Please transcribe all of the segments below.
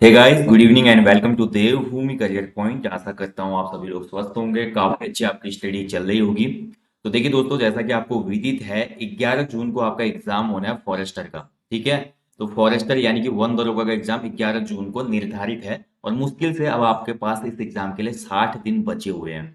Hey guys, good evening and welcome to Devbhoomi career point. आशा करता हूँ आप सभी लोग स्वस्थ होंगे, काफी अच्छी आपकी स्टडी चल रही होगी। तो देखिए दोस्तों, जैसा कि आपको विदित है, 11 जून को आपका एग्जाम होना है फॉरेस्टर का। ठीक है। तो फॉरेस्टर यानी कि वन दरोगा का एग्जाम 11 जून को निर्धारित है और मुश्किल से अब आपके पास इस एग्जाम के लिए 60 दिन बचे हुए हैं।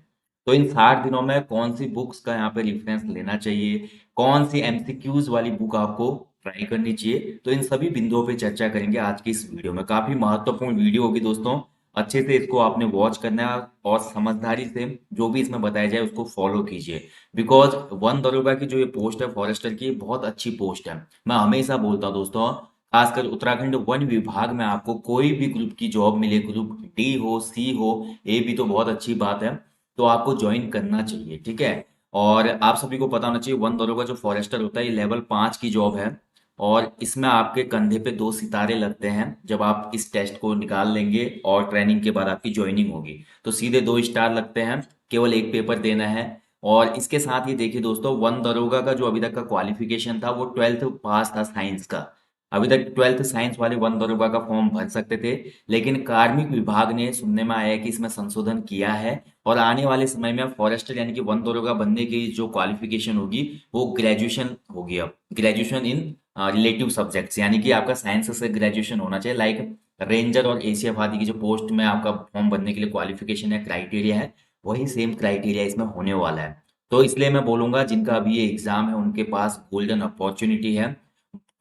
तो इन 60 दिनों में कौन सी बुक्स का यहाँ पे रेफरेंस लेना चाहिए, कौन सी एमसीक्यूज वाली बुक आपको ट्राई करनी चाहिए, तो इन सभी बिंदुओं पे चर्चा करेंगे आज की इस वीडियो में। काफी महत्वपूर्ण वीडियो होगी दोस्तों। अच्छे से इसको आपने वॉच करना है और समझदारी से जो भी इसमें बताया जाए उसको फॉलो कीजिए। बिकॉज वन दरोगा की जो ये पोस्ट है फॉरेस्टर की, बहुत अच्छी पोस्ट है। मैं हमेशा बोलता हूँ दोस्तों, खासकर उत्तराखंड वन विभाग में आपको कोई भी ग्रुप की जॉब मिले, ग्रुप डी हो, सी हो, ए भी, तो बहुत अच्छी बात है। तो आपको ज्वाइन करना चाहिए। ठीक है। और आप सभी को पता होना चाहिए, वन दरोगा जो फॉरेस्टर होता है ये लेवल 5 की जॉब है। और इसमें आपके कंधे पे 2 सितारे लगते हैं जब आप इस टेस्ट को निकाल लेंगे और ट्रेनिंग के बाद आपकी ज्वाइनिंग होगी। तो सीधे 2 स्टार लगते हैं, केवल एक पेपर देना है। और इसके साथ ही देखिए दोस्तों, वन दरोगा का जो अभी तक का क्वालिफिकेशन था वो 12th पास था साइंस का। अभी तक 12th साइंस वाले वन दरोगा का फॉर्म भर सकते थे, लेकिन कार्मिक विभाग ने सुनने में आया है कि इसमें संशोधन किया है और आने वाले समय में फॉरेस्टर यानी कि वन दरोगा बनने की जो क्वालिफिकेशन होगी वो ग्रेजुएशन होगी। अब ग्रेजुएशन इन रिलेटिव सब्जेक्ट्स, यानी कि आपका साइंस से ग्रेजुएशन होना चाहिए। लाइक रेंजर और एसीएफ आदि की जो पोस्ट में आपका फॉर्म भरने के लिए क्वालिफिकेशन है, क्राइटेरिया है, वही सेम क्राइटेरिया इसमें होने वाला है। तो इसलिए मैं बोलूंगा जिनका अभी ये एग्जाम है उनके पास गोल्डन अपॉर्चुनिटी है।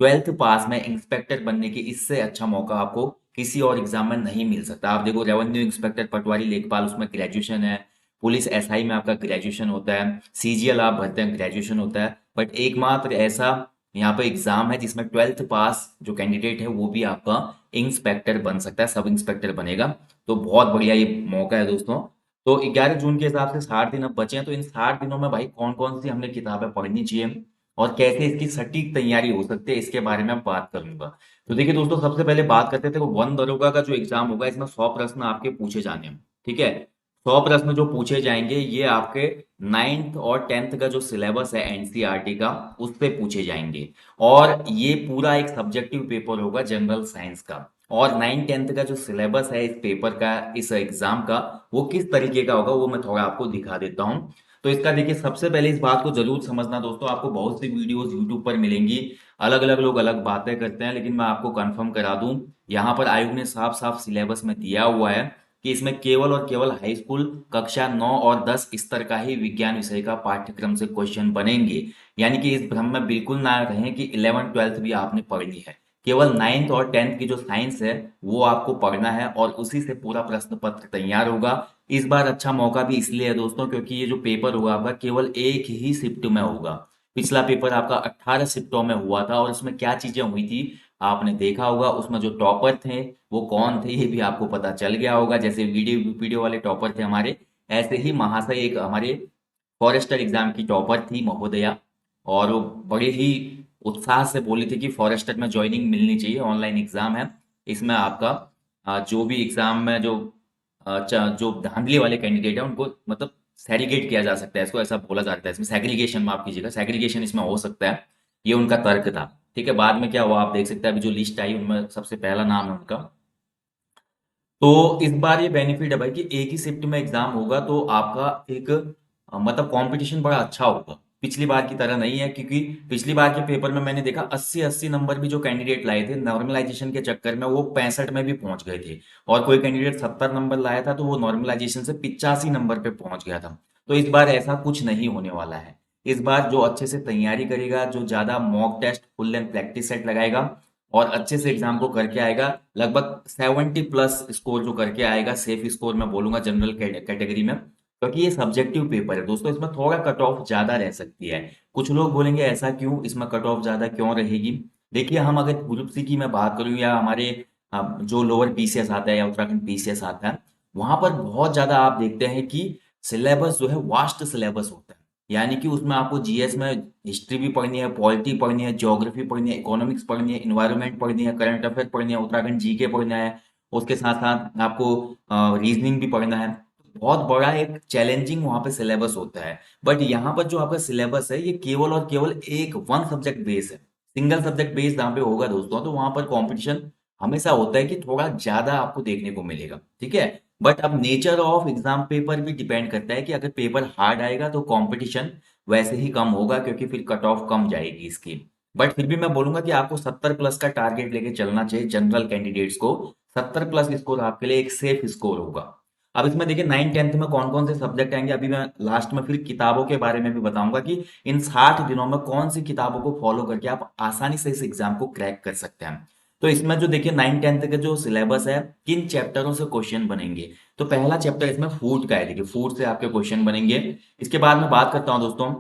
12th पास में इंस्पेक्टर बनने की इससे अच्छा मौका आपको किसी और एग्जाम में नहीं मिल सकता। आप देखो, रेवेन्यू इंस्पेक्टर पटवारी लेखपाल, उसमें ग्रेजुएशन है। पुलिस एसआई में आपका ग्रेजुएशन होता है। सीजीएल आप भरते हैं, ग्रेजुएशन होता है। बट एकमात्र ऐसा यहाँ पे एग्जाम है जिसमें 12th पास जो कैंडिडेट है वो भी आपका इंस्पेक्टर बन सकता है, सब इंस्पेक्टर बनेगा। तो बहुत बढ़िया ये मौका है दोस्तों। तो 11 जून के हिसाब से 60 दिन अब बचे हैं। तो इन 60 दिनों में भाई कौन कौन सी हमने किताबें पढ़नी चाहिए और कैसे इसकी सटीक तैयारी हो सकती है, इसके बारे में मैं बात करूंगा। तो देखिए दोस्तों, सबसे पहले बात करते थे, वन दरोगा का जो एग्जाम होगा इसमें 100 प्रश्न आपके पूछे जाने हैं। ठीक है। 100 प्रश्न जो पूछे जाएंगे ये आपके 9th और 10th का जो सिलेबस है एनसीईआरटी का, उससे पूछे जाएंगे। और ये पूरा एक सब्जेक्टिव पेपर होगा जनरल साइंस का। और 9 10th का जो सिलेबस है इस पेपर का, इस एग्जाम का, वो किस तरीके का होगा वो मैं थोड़ा आपको दिखा देता हूँ। तो इसका देखिए, सबसे पहले इस बात को जरूर समझना दोस्तों, आपको बहुत सी वीडियोस यूट्यूब पर मिलेंगी। अलग अलग लोग अलग बातें करते हैं, लेकिन मैं आपको कंफर्म करा दूं, यहाँ पर आयोग ने साफ साफ सिलेबस में दिया हुआ है कि इसमें केवल और केवल हाई स्कूल कक्षा 9 और 10 स्तर का ही विज्ञान विषय का पाठ्यक्रम से क्वेश्चन बनेंगे। यानी कि इस भ्रम में बिल्कुल ना रहें कि 11 12th भी आपने पढ़नी है। केवल 9th और 10th की जो साइंस है वो आपको पढ़ना है और उसी से पूरा प्रश्न पत्र तैयार होगा। इस बार अच्छा मौका भी इसलिए है दोस्तों क्योंकि ये जो पेपर होगा आपका केवल एक ही शिफ्ट में होगा। पिछला पेपर आपका 18 शिफ्टों में हुआ था और उसमें क्या चीजें हुई थी आपने देखा होगा। उसमें जो टॉपर थे वो कौन थे ये भी आपको पता चल गया होगा। जैसे वीडियो वीडियो वाले टॉपर थे हमारे, ऐसे ही महाशय एक हमारे फॉरेस्टर एग्जाम की टॉपर थी महोदया। और वो बड़े ही उत्साह से बोली थी कि फॉरेस्टर में ज्वाइनिंग मिलनी चाहिए, ऑनलाइन एग्जाम है। इसमें आपका जो भी एग्जाम में जो जो धांधली वाले कैंडिडेट है उनको मतलब सेग्रीगेट किया जा सकता है, इसको ऐसा बोला जाता है। इसमें सेग्रीगेशन, माफ कीजिएगा, सेग्रीगेशन इसमें हो सकता है। ये उनका तर्क था। ठीक है। बाद में क्या हुआ आप देख सकते हैं, अभी जो लिस्ट आई उनमें सबसे पहला नाम है उनका। तो इस बार ये बेनिफिट है भाई कि एक ही शिफ्ट में एग्जाम होगा तो आपका एक मतलब कंपटीशन बड़ा अच्छा होगा। पिछली बार की तरह नहीं है, क्योंकि पिछली बार के पेपर में मैंने देखा 80-80 नंबर भी जो कैंडिडेट लाए थे नॉर्मलाइजेशन के चक्कर में वो 65 में भी पहुंच गए थे। और कोई कैंडिडेट 70 नंबर लाया था तो वो नॉर्मलाइजेशन से 85 नंबर पे पहुंच गया था। तो इस बार ऐसा कुछ नहीं होने वाला है। इस बार जो अच्छे से तैयारी करेगा, जो ज्यादा mock test full length practice set लगाएगा और अच्छे से एग्जाम को करके आएगा, लगभग 70 प्लस स्कोर जो करके आएगा, सेफ स्कोर मैं बोलूंगा जनरल कैटेगरी में, क्योंकि ये सब्जेक्टिव पेपर है दोस्तों, इसमें थोड़ा कट ऑफ ज्यादा रह सकती है। कुछ लोग बोलेंगे ऐसा क्यों, इसमें कट ऑफ ज्यादा क्यों रहेगी। देखिए, हम अगर ग्रुप सी की मैं बात करूं या हमारे जो लोअर पीसीएस आता है या उत्तराखंड पीसीएस आता है, वहां पर बहुत ज्यादा आप देखते हैं कि सिलेबस जो है वास्ट सिलेबस होता है। यानी कि उसमें आपको जीएस में हिस्ट्री भी पढ़नी है, पॉलिटी पढ़नी है, ज्योग्राफी पढ़नी है, इकोनॉमिक्स पढ़नी है, इन्वायरमेंट पढ़नी है, करंट अफेयर पढ़नी है, उत्तराखंड जीके पढ़ना है। उसके साथ साथ आपको रीजनिंग भी पढ़ना है। बहुत बड़ा एक चैलेंजिंग वहां पे सिलेबस होता है। बट यहाँ पर जो आपका सिलेबस है ये केवल और केवल एक वन सब्जेक्ट बेस है, सिंगल सब्जेक्ट बेस जहाँ पे होगा दोस्तों, तो वहां पर कंपटीशन हमेशा होता है कि थोड़ा ज्यादा आपको देखने को मिलेगा, ठीक है। बट अब नेचर ऑफ एग्जाम पेपर भी डिपेंड करता है कि अगर पेपर हार्ड आएगा तो कंपटीशन वैसे ही कम होगा, क्योंकि फिर कट ऑफ कम जाएगी इसकी। बट फिर भी मैं बोलूंगा कि आपको 70+ का टारगेट लेके चलना चाहिए जनरल कैंडिडेट्स को। 70+ स्कोर आपके लिए एक सेफ स्कोर होगा। अब इसमें देखिए 9th 10th में कौन कौन से सब्जेक्ट आएंगे, अभी मैं लास्ट में फिर किताबों के बारे में भी बताऊंगा कि इन 60 दिनों में कौन सी किताबों को फॉलो करके आप आसानी से इस एग्जाम को क्रैक कर सकते हैं। तो इसमें जो देखिए 9th 10th का जो सिलेबस है, किन चैप्टरों से क्वेश्चन बनेंगे। तो पहला चैप्टर इसमें फूड का है, देखिए फूड से आपके क्वेश्चन बनेंगे। इसके बाद मैं बात करता हूँ दोस्तों,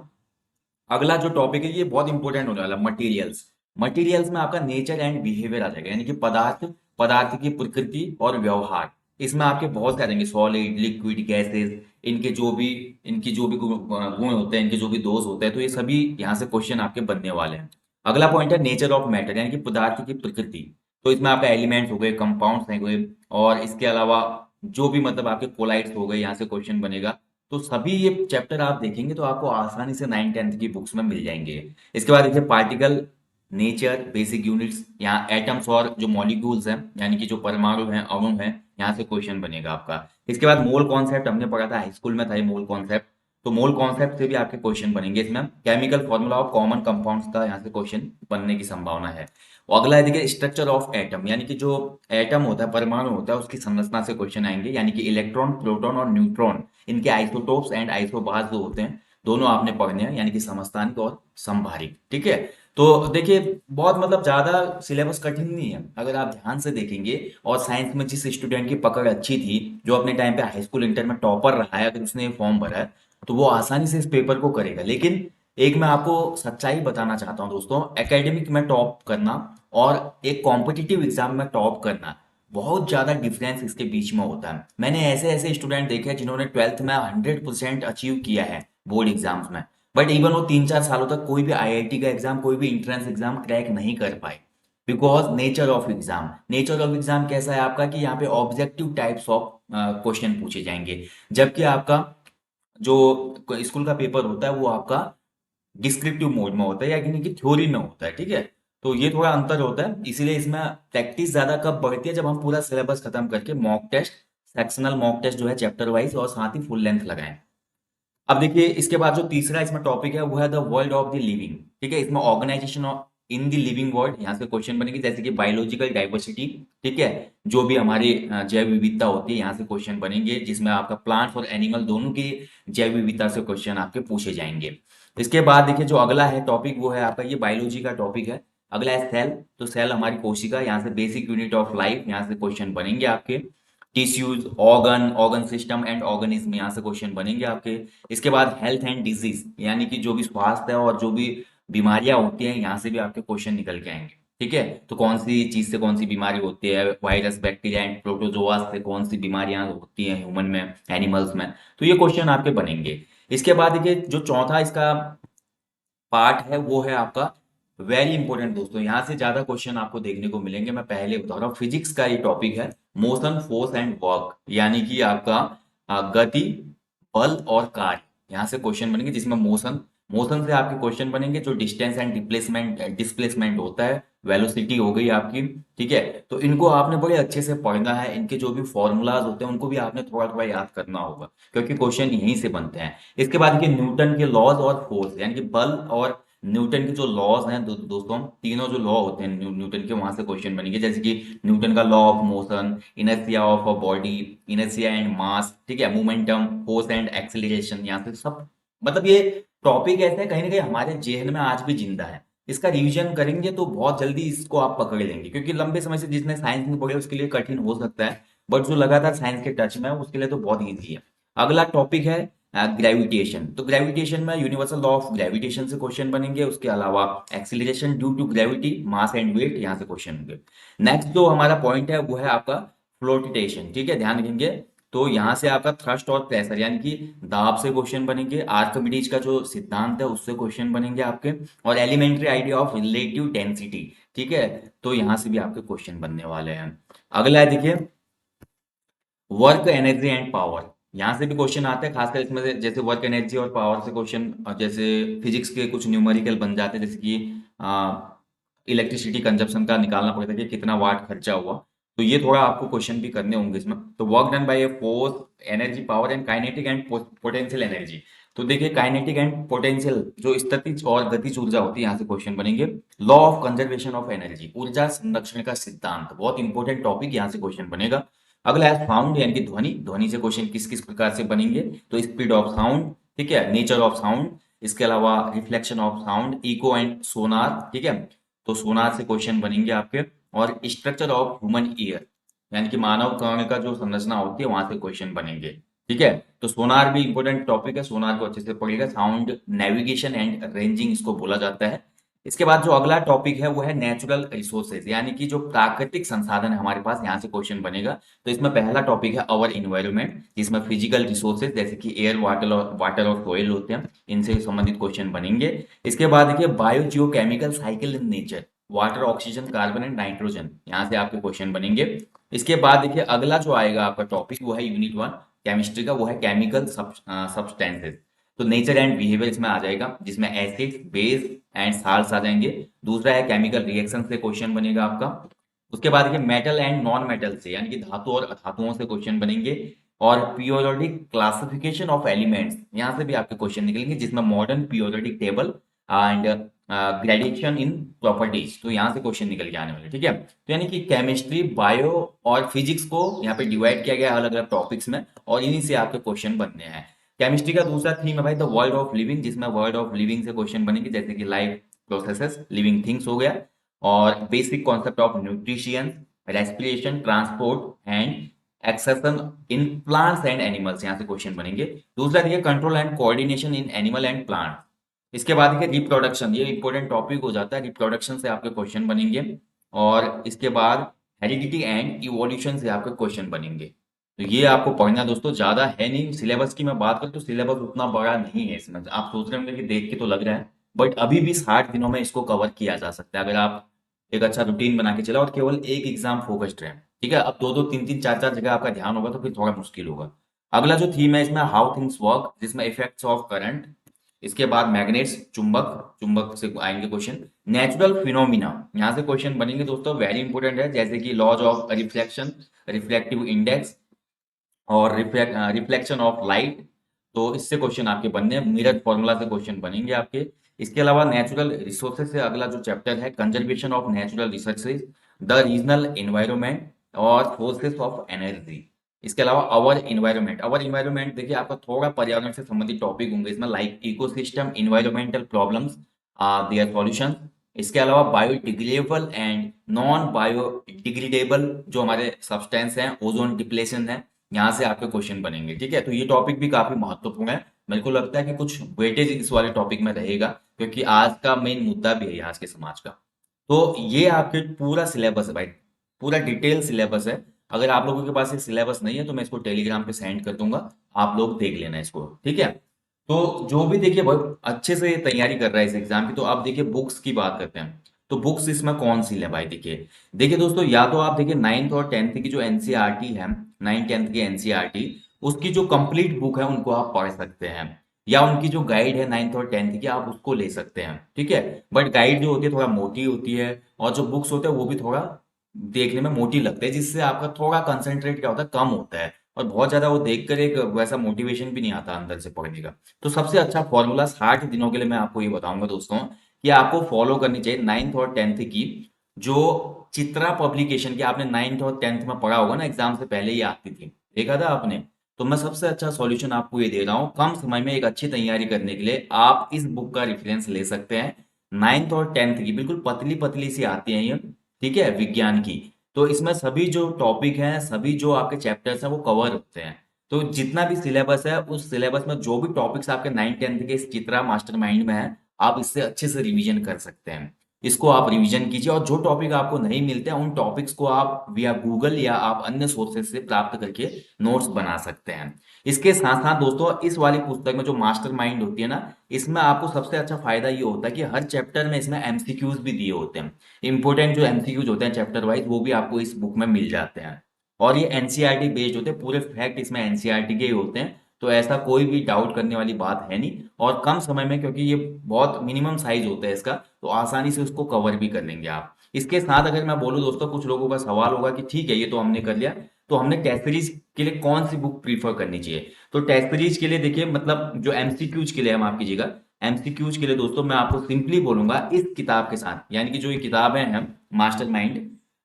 अगला जो टॉपिक है ये बहुत इंपॉर्टेंट होने वाला, मटेरियल्स। मटेरियल्स में आपका नेचर एंड बिहेवियर आ जाएगा, यानी कि पदार्थ, पदार्थ की प्रकृति और व्यवहार। इसमें आपके बहुत सारे आएंगे, सॉलिड, लिक्विड, गैसेस, इनके जो भी इनकी जो भी गुण होते हैं, इनके जो भी दोष होते हैं, तो ये सभी यहाँ से क्वेश्चन आपके बनने वाले हैं। अगला पॉइंट है नेचर ऑफ मैटर, यानी कि पदार्थ की प्रकृति। तो इसमें आपका एलिमेंट्स हो गए, कंपाउंड्स हो गए, और इसके अलावा जो भी मतलब आपके कोलाइड्स हो गए, यहाँ से क्वेश्चन बनेगा। तो सभी ये चैप्टर आप देखेंगे तो आपको आसानी से 9th 10th की बुक्स में मिल जाएंगे। इसके बाद देखिए पार्टिकल, नेचर, बेसिक यूनिट्स, यहाँ एटम्स और जो मॉलिक्यूल्स हैं, यानी कि जो परमाणु हैं, अणु हैं, यहाँ से क्वेश्चन बनेगा आपका। इसके बाद मोल कॉन्सेप्ट हमने पढ़ा था, हाई स्कूल में था ये मोल कॉन्सेप्ट। तो मोल कॉन्सेप्ट से भी आपके क्वेश्चन बनेंगे इसमें। Chemical formula of common compounds का यहाँ से क्वेश्चन बनने की संभावना है। और अगला है देखिए स्ट्रक्चर ऑफ एटम, यानी कि जो एटम होता है, परमाणु होता है, उसकी संरचना से क्वेश्चन आएंगे, यानी कि इलेक्ट्रॉन, प्रोटॉन और न्यूट्रॉन, इनके आइसोटोप्स एंड आइसोबार्स जो होते हैं, दोनों आपने पढ़ने हैं, यानी कि समस्थानिक और संभारिक, ठीक है। तो देखिए बहुत मतलब ज्यादा सिलेबस कठिन नहीं है अगर आप ध्यान से देखेंगे। और साइंस में जिस स्टूडेंट की पकड़ अच्छी थी, जो अपने टाइम पे हाई स्कूल इंटर में टॉपर रहा है, अगर उसने फॉर्म भरा है तो वो आसानी से इस पेपर को करेगा। लेकिन एक मैं आपको सच्चाई बताना चाहता हूँ दोस्तों, एकेडमिक में टॉप करना और एक कॉम्पिटिटिव एग्जाम में टॉप करना, बहुत ज्यादा डिफरेंस इसके बीच में होता है। मैंने ऐसे ऐसे स्टूडेंट देखे हैं जिन्होंने 12th में 100% अचीव किया है बोर्ड एग्जाम्स में, बट इवन वो 3 4 सालों तक कोई भी आईआईटी का एग्जाम, कोई भी इंट्रेंस एग्जाम क्रैक नहीं कर पाए। Because nature of exam, nature of exam कैसा है आपका कि यहाँ पे ऑब्जेक्टिव टाइप्स ऑफ क्वेश्चन पूछे जाएंगे, जबकि आपका जो स्कूल का पेपर होता है वो आपका डिस्क्रिप्टिव मोड में होता है, यानी कि थ्योरी में होता है, ठीक है। तो ये थोड़ा अंतर होता है, इसीलिए इसमें प्रैक्टिस ज्यादा कब बढ़ती है, जब हम पूरा सिलेबस खत्म करके mock test, sectional mock test जो है चैप्टर वाइज, और साथ ही फुल लेंथ लगाएं। अब देखिए इसके बाद जो तीसरा इसमें टॉपिक है वो है the world of the living, ठीक है। इसमें organisation in the living world, यहाँ से क्वेश्चन बनेंगे, जैसे कि बायोलॉजिकल डाइवर्सिटी, ठीक है, जो भी हमारी जैव विविधता होती है, यहाँ से क्वेश्चन बनेंगे, जिसमें आपका प्लांट्स और एनिमल दोनों की जैव विविधता से क्वेश्चन आपके पूछे जाएंगे। इसके बाद देखिए जो अगला है टॉपिक वो है आपका, ये बायोलॉजी का टॉपिक है। अगला है सेल, तो सेल हमारी कोशिका, यहाँ से बेसिक यूनिट ऑफ लाइफ, यहाँ से क्वेश्चन बनेंगे आपके। Tissues, organ, organ system and organism, यहाँ से क्वेश्चन बनेंगे आपके। इसके बाद हेल्थ एंड डिजीज, यानी कि जो भी स्वास्थ्य है और जो भी बीमारियां होती हैं, यहाँ से भी आपके क्वेश्चन निकल के आएंगे, ठीक है। तो कौन सी चीज से कौन सी बीमारी होती है, वायरस, बैक्टीरिया एंड प्रोटोजोआ से कौन सी बीमारियां होती हैं ह्यूमन में, एनिमल्स में, तो ये क्वेश्चन आपके बनेंगे। इसके बाद देखिए जो चौथा इसका पार्ट है वो है आपका वेरी इंपॉर्टेंट दोस्तों, यहाँ से ज्यादा क्वेश्चन आपको देखने को मिलेंगे। मैं पहले बता रहा हूँ, फिजिक्स का ये टॉपिक है, मोशन, फोर्स एंड वर्क, यानी कि आपका गति, बल और कार्य, यहाँ से क्वेश्चन बनेंगे, जिसमें मोशन, मोशन से आपके क्वेश्चन बनेंगे, जो डिस्टेंस एंड डिस्प्लेसमेंट डिस्प्लेसमेंट होता है, वेलोसिटी हो गई आपकी, ठीक है। तो इनको आपने बड़े अच्छे से पढ़ना है, इनके जो भी फॉर्मूलाज होते हैं उनको भी आपने थोड़ा थोड़ा याद करना होगा, क्योंकि क्वेश्चन यहीं से बनते हैं। इसके बाद ये न्यूटन के लॉज और फोर्स, यानी कि बल और न्यूटन के जो लॉज हैं दोस्तों, तीनों जो लॉ होते हैं न्यूटन के, वहां से क्वेश्चन बनेंगे, जैसे कि न्यूटन का law of motion, inertia of a body, inertia and mass, ठीक है, मोमेंटम, फोर्स एंड एक्सीलरेशन, यहाँ से सब मतलब ये टॉपिक ऐसे हैं कहीं ना कहीं हमारे जेहन में आज भी जिंदा है। इसका रिवीजन करेंगे तो बहुत जल्दी इसको आप पकड़ लेंगे, क्योंकि लंबे समय से जिसने साइंस में पढ़े उसके लिए कठिन हो सकता है, बट जो लगातार साइंस के टच में है उसके लिए तो बहुत ईजी है। अगला टॉपिक है ग्रेविटेशन, तो ग्रेविटेशन में यूनिवर्सल लॉ ऑफ ग्रेविटेशन से क्वेश्चन बनेंगे, उसके अलावा acceleration due to gravity, mass and weight, यहाँ से क्वेश्चन होंगे। नेक्स्ट जो हमारा पॉइंट है वो है आपका फ्लोटेशन, ठीक है, ध्यान रखेंगे। तो यहाँ से आपका थ्रस्ट और प्रेशर, यानी कि दाब से क्वेश्चन बनेंगे, आर्किमिडीज का जो सिद्धांत है उससे क्वेश्चन बनेंगे आपके, और elementary idea of relative density, ठीक है। तो यहाँ से भी आपके क्वेश्चन बनने वाले हैं। अगला है देखिए वर्क, एनर्जी एंड पावर, यहाँ से भी क्वेश्चन आते हैं, खासकर इसमें से जैसे वर्क, एनर्जी और पावर से क्वेश्चन, जैसे फिजिक्स के कुछ न्यूमेरिकल बन जाते हैं, जैसे कि इलेक्ट्रिसिटी कंजप्शन का निकालना पड़ता है कि कितना वाट खर्चा हुआ। तो ये थोड़ा आपको क्वेश्चन भी करने होंगे इसमें। तो work done by a force, energy, power and kinetic and potential energy. तो देखिए काइनेटिक एंड पोटेंशियल जो स्थितिज और गतिज ऊर्जा होती है, यहाँ से क्वेश्चन बनेंगे। Law of conservation of energy, ऊर्जा संरक्षण का सिद्धांत, बहुत इंपॉर्टेंट टॉपिक, यहाँ से क्वेश्चन बनेगा। अगला है साउंड यानी कि ध्वनि, ध्वनि से क्वेश्चन किस किस प्रकार से बनेंगे। तो स्पीड ऑफ साउंड, ठीक है, नेचर ऑफ साउंड, इसके अलावा reflection of sound, echo and sonar, ठीक है। तो सोनार से क्वेश्चन बनेंगे आपके। और स्ट्रक्चर ऑफ ह्यूमन ईयर यानी कि मानव कर्ण का जो संरचना होती है, वहां से क्वेश्चन बनेंगे, ठीक है। तो सोनार भी इंपॉर्टेंट टॉपिक है, सोनार को अच्छे से पढ़िएगा। साउंड नेविगेशन एंड रेंजिंग इसको बोला जाता है। इसके बाद जो अगला टॉपिक है वो है नेचुरल रिसोर्सेज, यानी कि जो प्राकृतिक संसाधन है हमारे पास, यहाँ से क्वेश्चन बनेगा। तो इसमें पहला टॉपिक है अवर इन्वायरमेंट, जिसमें फिजिकल रिसोर्सेज जैसे कि एयर, वाटर और सोइल होते हैं, इनसे संबंधित क्वेश्चन बनेंगे। इसके बाद देखिए bio Jio chemical cycle in nature, water, oxygen, carbon and nitrogen, यहाँ से आपके क्वेश्चन बनेंगे। इसके बाद देखिए अगला जो आएगा आपका टॉपिक वो है यूनिट 1 केमिस्ट्री का, वो है केमिकल सब्सटेंसेज। तो नेचर एंड बिहेवियर इसमें आ जाएगा, जिसमें एसिड, बेस एंड साल्ट्स आ जाएंगे। दूसरा है केमिकल रिएक्शन से क्वेश्चन बनेगा आपका। उसके बाद देखिए मेटल एंड नॉन मेटल से, यानी कि धातु और अधातुओं से क्वेश्चन बनेंगे। और पीरियोडिक क्लासिफिकेशन ऑफ एलिमेंट्स, यहाँ से भी आपके क्वेश्चन निकलेंगे, जिसमें modern periodic table and gradation in properties, तो यहाँ से क्वेश्चन निकल के आने वाले, ठीक है। तो यानी कि केमिस्ट्री, बायो और फिजिक्स को यहाँ पे डिवाइड किया गया है अलग अलग टॉपिक्स में, और इन्हीं से आपके क्वेश्चन बनने हैं। केमिस्ट्री का दूसरा थीम है भाई द वर्ल्ड ऑफ लिविंग, जिसमें वर्ल्ड ऑफ लिविंग से क्वेश्चन बनेंगे, जैसे कि लाइफ प्रोसेसेस, लिविंग थिंग्स हो गया, और basic concept of nutrition, respiration, transport and excretion in plants and animals, यहाँ से क्वेश्चन बनेंगे। दूसरा देखिए control and coordination in animal and plant. इसके बाद देखिए रिप्रोडक्शन, ये इंपॉर्टेंट टॉपिक हो जाता है, रिप्रोडक्शन से आपके क्वेश्चन बनेंगे। और इसके बाद हेरिडिटी एंड इवोल्यूशन से आपके क्वेश्चन बनेंगे। तो ये आपको पढ़ना है दोस्तों, ज्यादा है नहीं। सिलेबस की मैं बात करूँ तो सिलेबस उतना बड़ा नहीं है इसमें, आप सोच रहे होंगे कि देख के तो लग रहा है, बट अभी भी 60 दिनों में इसको कवर किया जा सकता है, अगर आप एक अच्छा रूटीन बना के चला और केवल एक एग्जाम फोकस्ड रहे, ठीक है। अब दो दो तीन तीन चार चार जगह आपका ध्यान होगा तो फिर थोड़ा मुश्किल होगा। अगला जो थीम है इसमें हाउ थिंग्स वर्क, जिसमें इफेक्ट्स ऑफ करंट। इसके बाद मैग्नेट्स, चुंबक, चुंबक से आएंगे क्वेश्चन। नेचुरल फिनोमिना, यहाँ से क्वेश्चन बनेंगे दोस्तों, वेरी इंपॉर्टेंट है, जैसे कि laws of reflection, reflective index, और रिफ्लेक्शन ऑफ लाइट। तो इससे क्वेश्चन आपके बनने हैं, मिरर फॉर्मूला से क्वेश्चन बनेंगे आपके। इसके अलावा नेचुरल रिसोर्सेज से अगला जो चैप्टर है conservation of natural resources, the regional environment और सोर्सेस ऑफ एनर्जी। इसके अलावा अवर इन्वायरमेंट, अवर इन्वायरमेंट देखिए आपका थोड़ा पर्यावरण से संबंधित टॉपिक होंगे इसमें, like ecosystem, environmental problems, their solution. इसके अलावा बायोडिग्रेडेबल एंड नॉन बायोडिग्रेडेबल जो हमारे सब्सटेंस हैं, ओजोन डिप्लेशन है, यहाँ से आपके क्वेश्चन बनेंगे, ठीक है। तो ये टॉपिक भी काफी महत्वपूर्ण है, मेरे को लगता है कि कुछ वेटेज इस वाले टॉपिक में रहेगा, क्योंकि आज का मेन मुद्दा भी है आज के समाज का। तो ये आपके पूरा सिलेबस है भाई, पूरा डिटेल सिलेबस है। अगर आप लोगों के पास ये सिलेबस नहीं है तो मैं इसको टेलीग्राम पे सेंड कर दूंगा, आप लोग देख लेना इसको, ठीक है। तो जो भी देखिए बहुत अच्छे से तैयारी कर रहा है इस एग्जाम की, तो आप देखिए बुक्स की बात करते हैं। तो बुक्स इसमें कौन सी है भाई, देखिए देखिए दोस्तों, या तो आप देखिए 9th और 10th की जो एनसीईआरटी है, 9 10th की एनसीईआरटी, उसकी जो कंप्लीट बुक है उनको आप पढ़ सकते हैं, या उनकी जो गाइड है 9th और 10th की, आप उसको ले सकते हैं, ठीक है। बट गाइड जो होती है थोड़ा मोटी होती है, और जो बुक्स होते हैं वो भी थोड़ा देखने में मोटी लगते हैं, जिससे आपका थोड़ा कंसंट्रेट क्या होता है, कम होता है, और बहुत ज्यादा वो देखकर एक वैसा मोटिवेशन भी नहीं आता अंदर से पढ़ने का। तो सबसे अच्छा फॉर्मूला 60 दिनों के लिए मैं आपको ये बताऊंगा दोस्तों, कि आपको फॉलो करनी चाहिए 9th और 10th की जो चित्रा पब्लिकेशन की, आपने 9th और 10th में पढ़ा होगा ना, एग्जाम से पहले ही आती थी, देखा था आपने। तो मैं सबसे अच्छा सॉल्यूशन आपको ये दे रहा हूँ, कम समय में एक अच्छी तैयारी करने के लिए आप इस बुक का रेफरेंस ले सकते हैं। 9th और 10th की बिल्कुल पतली पतली सी आती है ये, ठीक है, विज्ञान की। तो इसमें सभी जो टॉपिक हैं, सभी जो आपके चैप्टर्स हैं वो कवर होते हैं। तो जितना भी सिलेबस है, उस सिलेबस में जो भी टॉपिक्स आपके 9 10th के इस चित्रा मास्टरमाइंड में है, आप इससे अच्छे से रिवीजन कर सकते हैं। इसको आप रिवीजन कीजिए, और जो टॉपिक आपको नहीं मिलते हैं उन टॉपिक्स को आप विया गूगल या आप अन्य सोर्सेज से प्राप्त करके नोट्स बना सकते हैं। इसके साथ साथ दोस्तों, इस वाली पुस्तक में जो मास्टरमाइंड होती है ना, इसमें आपको सबसे अच्छा फायदा ये होता है कि हर चैप्टर में इसमें एमसीक्यूज भी दिए होते हैं। इंपोर्टेंट जो एमसीक्यूज होते हैं चैप्टर वाइज, वो भी आपको इस बुक में मिल जाते हैं। और ये एनसीईआरटी बेस्ड होते हैं, पूरे फैक्ट इसमें एनसीईआरटी के ही होते हैं। तो ऐसा कोई भी डाउट करने वाली बात है नहीं, और कम समय में, क्योंकि ये बहुत मिनिमम साइज होता है इसका, तो आसानी से उसको कवर भी कर लेंगे आप। इसके साथ अगर मैं बोलूँ दोस्तों, कुछ लोगों का सवाल होगा कि ठीक है ये तो हमने कर लिया, तो हमने टेस्ट सीरीज के लिए कौन सी बुक प्रीफर करनी चाहिए। तो टेस्ट सीरीज के लिए देखिए, मतलब जो एमसीक्यूज के लिए है, माफ कीजिएगा, एमसीक्यूज के लिए दोस्तों मैं आपको सिंपली बोलूंगा इस किताब के साथ, यानी कि जो ये किताब है हम मास्टरमाइंड।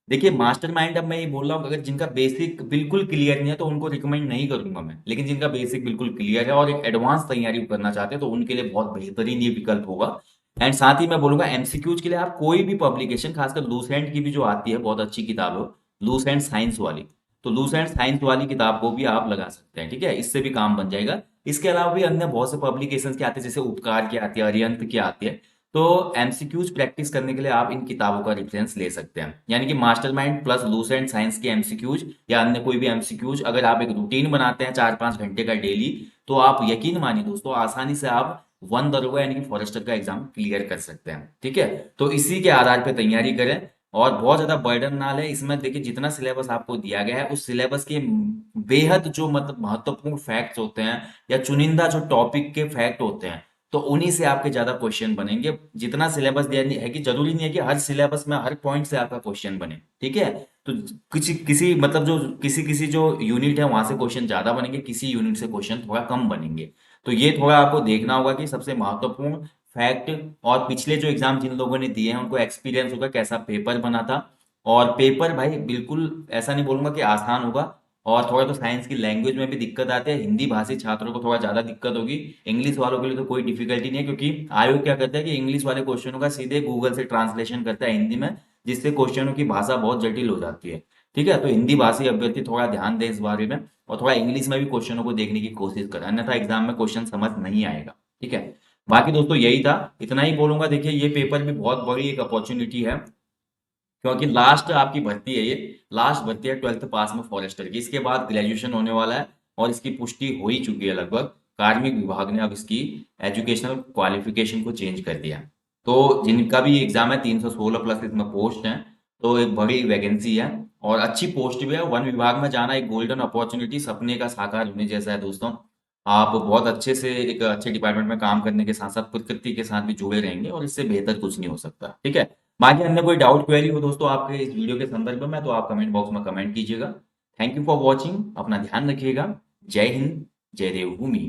देखिए मास्टरमाइंड, अब मैं ये बोल रहा हूँ अगर जिनका बेसिक बिल्कुल क्लियर नहीं है तो उनको रिकमेंड नहीं करूंगा मैं, लेकिन जिनका बेसिक बिल्कुल क्लियर है और एक एडवांस तैयारी करना चाहते हैं तो उनके लिए बहुत बेहतरीन ये विकल्प होगा। एंड साथ ही मैं बोलूंगा एमसीक्यूज के लिए आप कोई भी पब्लिकेशन, खासकर लूसेंट की भी जो आती है बहुत अच्छी किताब है, लूसेंट साइंस वाली, तो लूसेंट साइंस वाली किताब को भी आप लगा सकते हैं, ठीक है, इससे भी काम बन जाएगा। इसके अलावा भी अन्य बहुत से पब्लिकेशंस के आते हैं, जैसे उपकार की आती है, अरियंत की आती है। तो एमसीक्यूज प्रैक्टिस करने के लिए आप इन किताबों का रेफरेंस ले सकते हैं, यानी कि मास्टरमाइंड प्लस लूसेंट साइंस के एमसीक्यूज या अन्य कोई भी एमसीक्यूज अगर आप एक रूटीन बनाते हैं 4-5 घंटे का डेली, तो आप यकीन मानिए दोस्तों आसानी से आप वन दरोगा यानी कि फॉरेस्टर का एग्जाम क्लियर कर सकते हैं, ठीक है। तो इसी के आधार पर तैयारी करें, और बहुत ज्यादा बर्डन ना ले इसमें। देखिए जितना सिलेबस आपको दिया गया है उस सिलेबस के बेहद जो मतलब महत्वपूर्ण फैक्ट्स होते हैं या चुनिंदा जो टॉपिक के फैक्ट होते हैं, तो उन्हीं से आपके ज्यादा क्वेश्चन बनेंगे। जितना सिलेबस दिया है कि जरूरी नहीं है कि हर सिलेबस में हर पॉइंट से आपका क्वेश्चन बने, ठीक है। तो किसी किसी मतलब जो किसी किसी जो यूनिट है वहां से क्वेश्चन ज्यादा बनेंगे, किसी यूनिट से क्वेश्चन थोड़ा कम बनेंगे। तो ये थोड़ा आपको देखना होगा कि सबसे महत्वपूर्ण फैक्ट, और पिछले जो एग्जाम जिन लोगों ने दिए हैं उनको एक्सपीरियंस होगा कैसा पेपर बना था। और पेपर भाई बिल्कुल ऐसा नहीं बोलूंगा कि आसान होगा, और थोड़ा तो साइंस की लैंग्वेज में भी दिक्कत आती है, हिंदी भाषी छात्रों को थोड़ा ज्यादा दिक्कत होगी। इंग्लिश वालों के लिए तो कोई डिफिकल्टी नहीं है, क्योंकि आयोग क्या करता है कि इंग्लिश वाले क्वेश्चनों का सीधे गूगल से ट्रांसलेशन करता है हिंदी में, जिससे क्वेश्चनों की भाषा बहुत जटिल हो जाती है, ठीक है। तो हिंदी भाषी अभ्यर्थी थोड़ा ध्यान दें इस बारे में, और थोड़ा इंग्लिश में भी क्वेश्चनों को देखने की कोशिश करें, अन्यथा एग्जाम में क्वेश्चन समझ नहीं आएगा, ठीक है। बाकी दोस्तों यही था, इतना ही बोलूंगा। देखिए ये पेपर भी बहुत बड़ी एक अपॉर्चुनिटी है, क्योंकि लास्ट आपकी भर्ती है, ये लास्ट भर्ती है 12th पास में फॉरेस्टर की, इसके बाद ग्रेजुएशन होने वाला है, और इसकी पुष्टि हो ही चुकी है लगभग। कार्मिक विभाग ने अब इसकी एजुकेशनल क्वालिफिकेशन को चेंज कर दिया। तो जिनका भी एग्जाम है 316 प्लस इसमें पोस्ट हैं, तो एक बड़ी वैकेंसी है और अच्छी पोस्ट भी है। वन विभाग में जाना एक गोल्डन अपॉर्चुनिटी, सपने का साकार होने जैसा है दोस्तों। आप बहुत अच्छे से एक अच्छे डिपार्टमेंट में काम करने के साथ साथ प्रकृति के साथ भी जुड़े रहेंगे, और इससे बेहतर कुछ नहीं हो सकता, ठीक है। बाकी अन्य कोई डाउट क्वेरी हो दोस्तों आपके इस वीडियो के संदर्भ में, तो आप कमेंट बॉक्स में कमेंट कीजिएगा। थैंक यू फॉर वॉचिंग, अपना ध्यान रखिएगा। जय हिंद, जय देवभूमि।